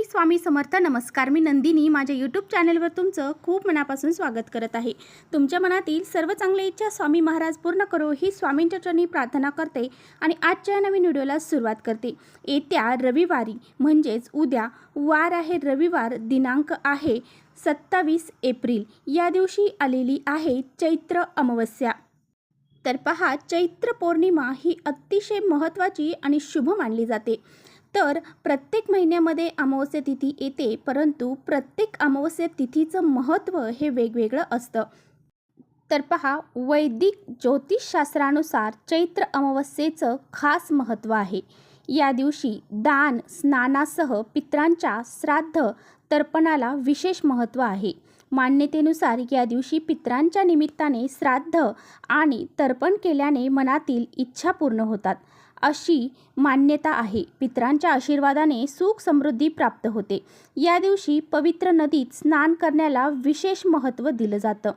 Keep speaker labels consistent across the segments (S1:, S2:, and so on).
S1: स्वामी समर्थ. नमस्कार, मी नंदिनी. माझ्या यूट्यूब चॅनलवर तुमचं खूप मनापासून स्वागत करत आहे. तुमच्या मनातील सर्व चांगल्या इच्छा स्वामी महाराज पूर्ण करो ही स्वामींच्या चरणी प्रार्थना करते आणि आजच्या नवीन व्हिडिओला सुरुवात करते. येत्या रविवारी म्हणजेच उद्या वार आहे रविवार, दिनांक आहे 27 एप्रिल. या दिवशी आलेली आहे चैत्र अमावस्या. तर पहा, चैत्र पौर्णिमा ही अतिशय महत्त्वाची आणि शुभ मानली जाते. तर प्रत्येक महिन्यामध्ये अमावस्या तिथी येते, परंतु प्रत्येक अमावस्या तिथीचं महत्त्व हे वेगवेगळं असतं. तर पहा, वैदिक ज्योतिषशास्त्रानुसार चैत्र अमावस्येचं खास महत्त्व आहे. या दिवशी दान, स्नानासह पितरांच्या श्राद्ध तर्पणाला विशेष महत्त्व आहे. मान्यतेनुसार या दिवशी पितरांच्या निमित्ताने श्राद्ध आणि तर्पण केल्याने मनातील इच्छा पूर्ण होतात अशी मान्यता आहे. पितरांच्या आशीर्वादाने सुख समृद्धी प्राप्त होते. या दिवशी पवित्र नदीत स्नान करण्याला विशेष महत्त्व दिलं जातं.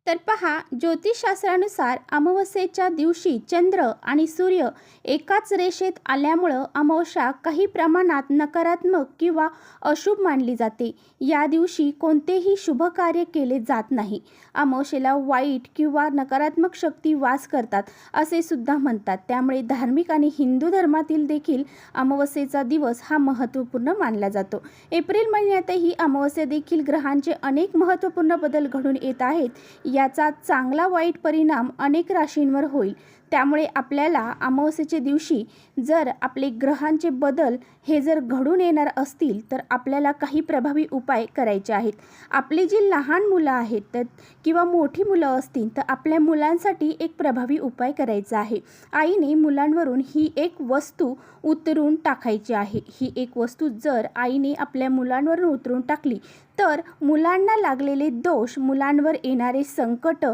S1: तर पहा, ज्योतिषशास्त्रानुसार अमावस्येच्या दिवशी चंद्र आणि सूर्य एकाच रेषेत आल्यामुळं अमावस्या काही प्रमाणात नकारात्मक किंवा अशुभ मानली जाते. या दिवशी कोणतेही शुभ कार्य केले जात नाही. अमावस्येला वाईट किंवा नकारात्मक शक्ती वास करतात असे सुद्धा म्हणतात. त्यामुळे धार्मिक आणि हिंदू धर्मातील देखील अमावस्येचा दिवस हा महत्त्वपूर्ण मानला जातो. एप्रिल महिन्यातही अमावस्या देखील ग्रहांचे अनेक महत्त्वपूर्ण बदल घडून येत आहेत. याचा चांगला वाईट परिणाम अनेक राशींवर होईल. त्यामुळे आपल्याला अमावस्येच्या दिवशी जर आपले ग्रहांचे बदल हे जर घडून येणार असतील तर आपल्याला काही प्रभावी उपाय करायचे आहेत. आपली जी लहान मुलं आहेत तर किंवा मोठी मुलं असतील तर आपल्या मुलांसाठी एक प्रभावी उपाय करायचा आहे. आईने मुलांवरून ही एक वस्तू उतरून टाकायची आहे. ही एक वस्तू जर आईने आपल्या मुलांवरून उतरून टाकली तर मुलांना लागलेले दोष, मुलांवर येणारे संकट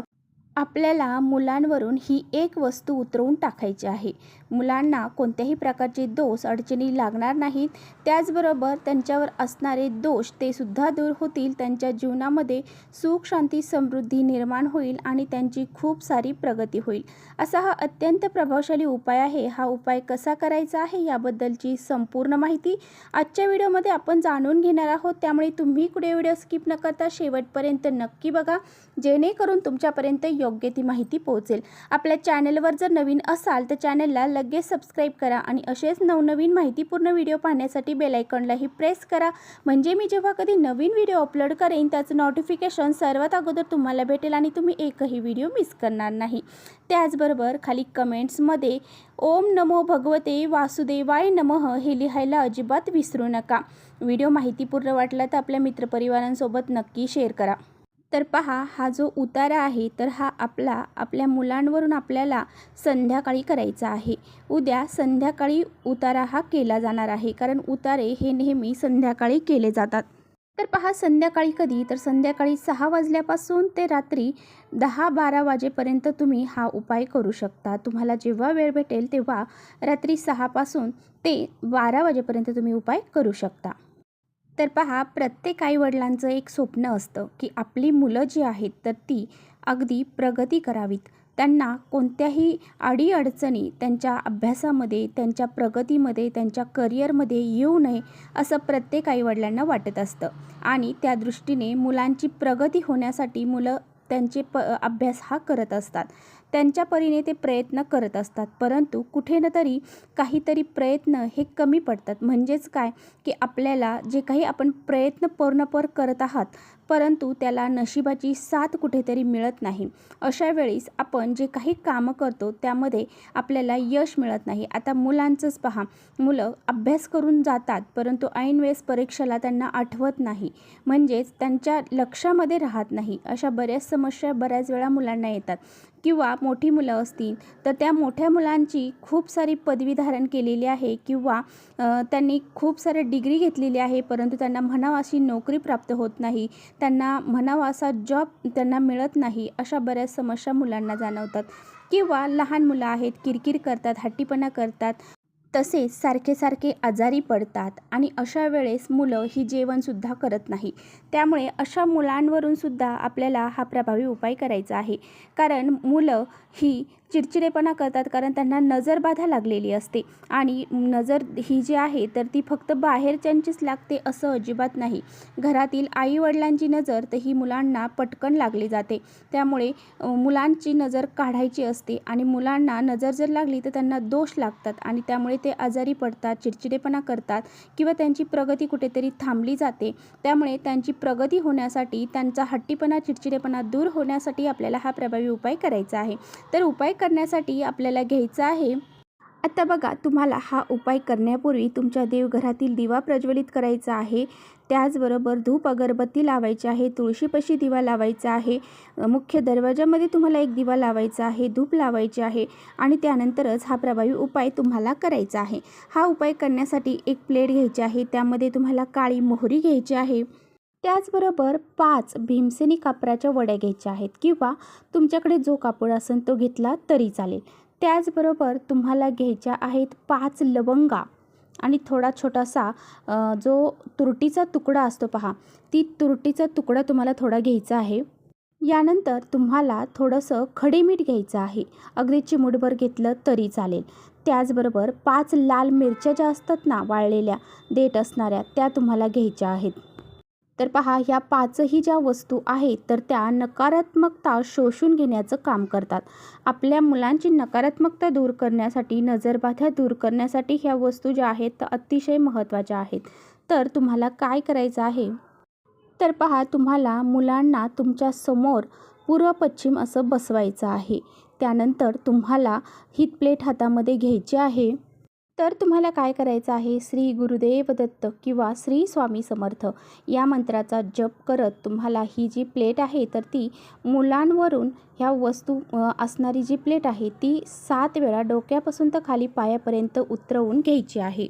S1: आपल्याला मुलांवरून ही एक वस्तू उतरवून टाकायची आहे. मुलांना कोणत्याही प्रकारचे दोष, अडचणी लागणार नाहीत. त्याचबरोबर त्यांच्यावर असणारे दोष ते सुद्धा दूर होतील. त्यांच्या जीवनामध्ये सुख, शांती, समृद्धी निर्माण होईल आणि त्यांची खूप सारी प्रगती होईल. असा हा अत्यंत प्रभावशाली उपाय आहे. हा उपाय कसा करायचा आहे याबद्दलची संपूर्ण माहिती आजच्या व्हिडिओमध्ये आपण जाणून घेणार आहोत. त्यामुळे तुम्ही कुठे व्हिडिओ स्किप न करता शेवटपर्यंत नक्की बघा, जेणेकरून तुमच्यापर्यंत योग्य ती माहिती पोहोचेल. आपल्या चॅनलवर जर नवीन असाल तर चॅनलला लगेच सबस्क्राईब करा आणि असेच नवनवीन माहितीपूर्ण व्हिडिओ पाहण्यासाठी बेल आयकॉनलाही प्रेस करा. म्हणजे मी जेव्हा कधी नवीन व्हिडिओ अपलोड करेन त्याचं नोटिफिकेशन सर्वात अगोदर तुम्हाला भेटेल आणि तुम्ही एकही व्हिडिओ मिस करणार नाही. त्याचबरोबर खाली कमेंट्समध्ये ओम नमो भगवते वासुदेवाय नमः हे लिहायला अजिबात विसरू नका. व्हिडिओ माहितीपूर्ण वाटला तर आपल्या मित्रपरिवारांसोबत नक्की शेअर करा. तर पहा, हा जो उतारा आहे तर हा आपल्या मुलांवरून आपल्याला संध्याकाळी करायचा आहे. उद्या संध्याकाळी उतारा हा केला जाणार आहे, कारण उतारे हे नेहमी संध्याकाळी केले जातात. तर पहा, संध्याकाळी कधी, तर संध्याकाळी 6 वाजल्यापासून ते रात्री 10-12 वाजेपर्यंत तुम्ही हा उपाय करू शकता. तुम्हाला जेव्हा वेळ भेटेल तेव्हा रात्री 6 पासून ते 12 वाजेपर्यंत तुम्ही उपाय करू शकता. तर पहा, प्रत्येक आईवडिलांचं एक स्वप्न असतं की आपली मुलं जी आहेत तर ती अगदी प्रगती करावीत. त्यांना कोणत्याही अडीअडचणी त्यांच्या अभ्यासामध्ये, त्यांच्या प्रगतीमध्ये, त्यांच्या करिअरमध्ये येऊ नये असं प्रत्येक आईवडिलांना वाटत असतं. आणि त्या दृष्टीने मुलांची प्रगती होण्यासाठी मुलं त्यांचे अभ्यास हा करत असतात. त्यांच्या परीने ते प्रयत्न करत असतात. परंतु कुठे ना तरी काहीतरी प्रयत्न हे कमी पडतात. म्हणजेच काय की आपल्याला जे काही आपण प्रयत्न पूर्णपणे करत आहात परंतु त्याला नशिबाची साथ कुठेतरी मिळत नाही. अशा वेळेस आपण जे काही कामं करतो त्यामध्ये आपल्याला यश मिळत नाही. आता मुलांचंच पहा, मुलं अभ्यास करून जातात परंतु ऐन वेळेस परीक्षेला त्यांना आठवत नाही, म्हणजेच त्यांच्या लक्षामध्ये राहत नाही. अशा बऱ्याच समस्या बऱ्याच वेळा मुलांना येतात. किंवा मोठी मुलं असतील तर त्या मोठ्या मुलांची खूप सारी पदवी धारण केलेली आहे किंवा त्यांनी खूप सारे डिग्री घेतलेली आहे परंतु त्यांना म्हणावा अशी नोकरी प्राप्त होत नाही, त्यांना म्हणावा असा जॉब त्यांना मिळत नाही. अशा बऱ्याच समस्या मुलांना जाणवतात. किंवा लहान मुलं आहेत, किरकिर करतात, हट्टीपणा करतात, तसेच सारखे आजारी पडतात आणि अशा वेळेस मुलं ही जेवणसुद्धा करत नाही. त्यामुळे अशा मुलांवरून सुद्धा आपल्याला हा प्रभावी उपाय करायचा आहे. कारण मुलं ही चिडचिडेपणा करतात, कारण त्यांना नजरबाधा लागलेली असते आणि नजर ही जी आहे तर ती फक्त बाहेरच्यांचीच लागते असं अजिबात नाही. घरातील आईवडिलांची नजर तर ही मुलांना पटकन लागली जाते. त्यामुळे मुलांची नजर काढायची असते आणि मुलांना नजर जर लागली तर त्यांना दोष लागतात आणि त्यामुळे ते आजारी पडतात, चिडचिडेपणा करतात किंवा त्यांची प्रगती कुठेतरी थांबली जाते. त्यामुळे त्यांची प्रगती होण्यासाठी, त्यांचा हट्टीपणा, चिडचिडेपणा दूर होण्यासाठी आपल्याला हा प्रभावी उपाय करायचा आहे. तर उपाय करण्यासाठी आपल्याला घ्यायचा आहे, आता बघा, तुम्हाला हा उपाय करण्यापूर्वी तुमच्या देवघरातील दिवा प्रज्वलित करायचा आहे. त्याचबरोबर धूप अगरबत्ती लावायची आहे, तुळशीपाशी दिवा लावायचा आहे, मुख्य दरवाजामध्ये तुम्हाला एक दिवा लावायचा आहे, धूप लावायचे आहे आणि त्यानंतरच हा प्रभावी उपाय तुम्हाला करायचा आहे. हा उपाय करण्यासाठी एक प्लेट घ्यायची आहे, त्यामध्ये तुम्हाला काळी मोहरी घ्यायची आहे. त्याचबरोबर 5 भीमसेनी कापराच्या वड्या घ्यायच्या आहेत किंवा तुमच्याकडे जो कापड असेल तो घेतला तरी चालेल. त्याचबरोबर तुम्हाला घ्यायच्या आहेत 5 लवंगा आणि थोडा छोटासा जो तुरटीचा तुकडा असतो पहा, ती तुरटीचा तुकडा तुम्हाला थोडा घ्यायचा आहे. यानंतर तुम्हाला थोडंसं खडे मीठ घ्यायचं आहे, अगदी चिमूटभर घेतलं तरी चालेल. त्याचबरोबर 5 लाल मिरच्या ज्या असतात ना, वाळलेल्या देठ असणाऱ्या, त्या तुम्हाला घ्यायच्या आहेत. तर पहा, ह्या 5ही ज्या वस्तू आहेत तर त्या नकारात्मकता शोषून घेण्याचं काम करतात. आपल्या मुलांची नकारात्मकता दूर करण्यासाठी, नजरबाधा दूर करण्यासाठी ह्या वस्तू ज्या आहेत त्या अतिशय महत्त्वाच्या आहेत. तर तुम्हाला काय करायचं आहे, तर पहा, तुम्हाला मुलांना तुमच्या समोर पूर्व पश्चिम असं बसवायचं आहे. त्यानंतर तुम्हाला ही प्लेट हातामध्ये घ्यायची आहे. तर तुम्हाला काय करायचं आहे, श्री गुरुदेव दत्त किंवा श्री स्वामी समर्थ या मंत्राचा जप करत तुम्हाला ही जी प्लेट आहे तर ती मुलांवरून ह्या वस्तू असणारी जी प्लेट आहे ती 7 वेळा डोक्यापासून तर खाली पायापर्यंत उतरवून घ्यायची आहे.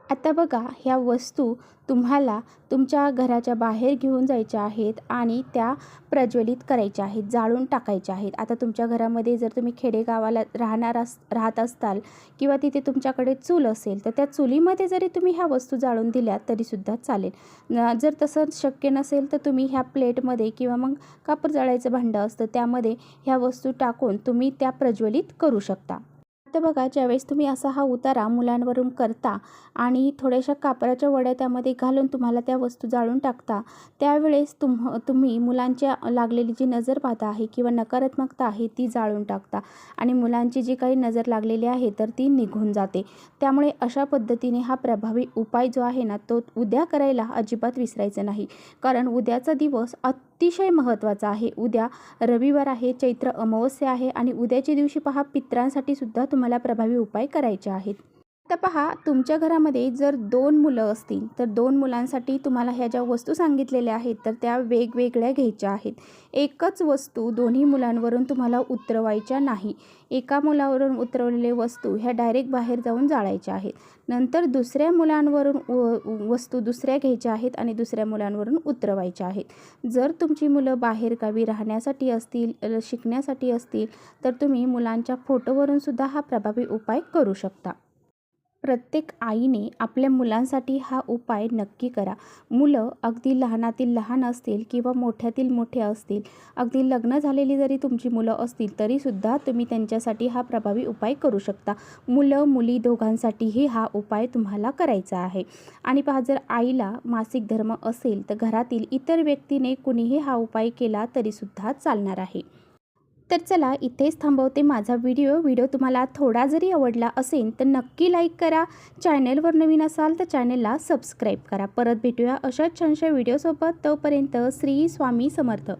S1: आता बघा, ह्या वस्तू तुम्हाला तुमच्या घराच्या बाहेर घेऊन जायच्या आहेत आणि त्या प्रज्वलित करायच्या आहेत, जाळून टाकायच्या आहेत. आता तुमच्या घरामध्ये जर तुम्ही खेडेगावाला राहत असताल किंवा तिथे तुमच्याकडे चूल असेल तर त्या चुलीमध्ये जरी तुम्ही ह्या वस्तू जाळून दिल्या तरीसुद्धा चालेल. जर तसं शक्य नसेल तर तुम्ही ह्या प्लेटमध्ये किंवा मग कापूर जाळायचं भांडं असतं त्यामध्ये ह्या वस्तू टाकून तुम्ही त्या प्रज्वलित करू शकता. आता बघा, ज्यावेळेस तुम्ही असा हा उतारा मुलांवरून करता आणि थोड्याशा कापराच्या वड्या त्यामध्ये घालून तुम्हाला त्या वस्तू जाळून टाकता, त्यावेळेस तुम्ही मुलांच्या लागलेली जी नजरबाधा आहे किंवा नकारात्मकता आहे ती जाळून टाकता आणि मुलांची जी काही नजर लागलेली आहे तर ती निघून जाते. त्यामुळे अशा पद्धतीने हा प्रभावी उपाय जो आहे ना तो उद्या करायला अजिबात विसरायचं नाही, कारण उद्याचा दिवस अतिशय महत्त्वाचा आहे. उद्या रविवार आहे, चैत्र अमावस्या आहे आणि उद्याच्या दिवशी पहा, पितरांसाठी सुद्धा तुम्हाला प्रभावी उपाय करायचे आहेत. आता पहा, तुमच्या घरामध्ये जर 2 मुलं असतील तर 2 मुलांसाठी तुम्हाला ह्या ज्या वस्तू सांगितलेल्या आहेत तर त्या वेगवेगळ्या घ्यायच्या आहेत. एकच वस्तू दोन्ही मुलांवरून तुम्हाला उतरवायच्या नाही. एका मुलावरून उतरवलेल्या वस्तू ह्या डायरेक्ट बाहेर जाऊन जाळायच्या आहेत. नंतर दुसऱ्या मुलांवरून वस्तू दुसऱ्या घ्यायच्या आहेत आणि दुसऱ्या मुलांवरून उतरवायच्या आहेत. जर तुमची मुलं बाहेरगावी राहण्यासाठी असतील, शिकण्यासाठी असतील तर तुम्ही मुलांच्या फोटोवरून सुद्धा हा प्रभावी उपाय करू शकता. प्रत्येक आईने आपल्या मुलांसाठी हा उपाय नक्की करा. मुलं अगदी लहानातील लहान असतील किंवा मोठ्यातील मोठे असतील, अगदी लग्न झालेली जरी तुमची मुलं असतील तरीसुद्धा तुम्ही त्यांच्यासाठी हा प्रभावी उपाय करू शकता. मुलं मुली दोघांसाठीही हा उपाय तुम्हाला करायचा आहे. आणि पहा, जर आईला मासिक धर्म असेल तर घरातील इतर व्यक्तीने कुणीही हा उपाय केला तरीसुद्धा चालणार आहे. तर चला, इथेच थांबवते माझा व्हिडिओ तुम्हाला थोडा जरी आवडला असेल तर नक्की लाईक करा. चॅनलवर नवीन असाल तर चॅनलला सबस्क्राईब करा. परत भेटूया अशाच छानशा व्हिडिओसोबत. तोपर्यंत श्री स्वामी समर्थ.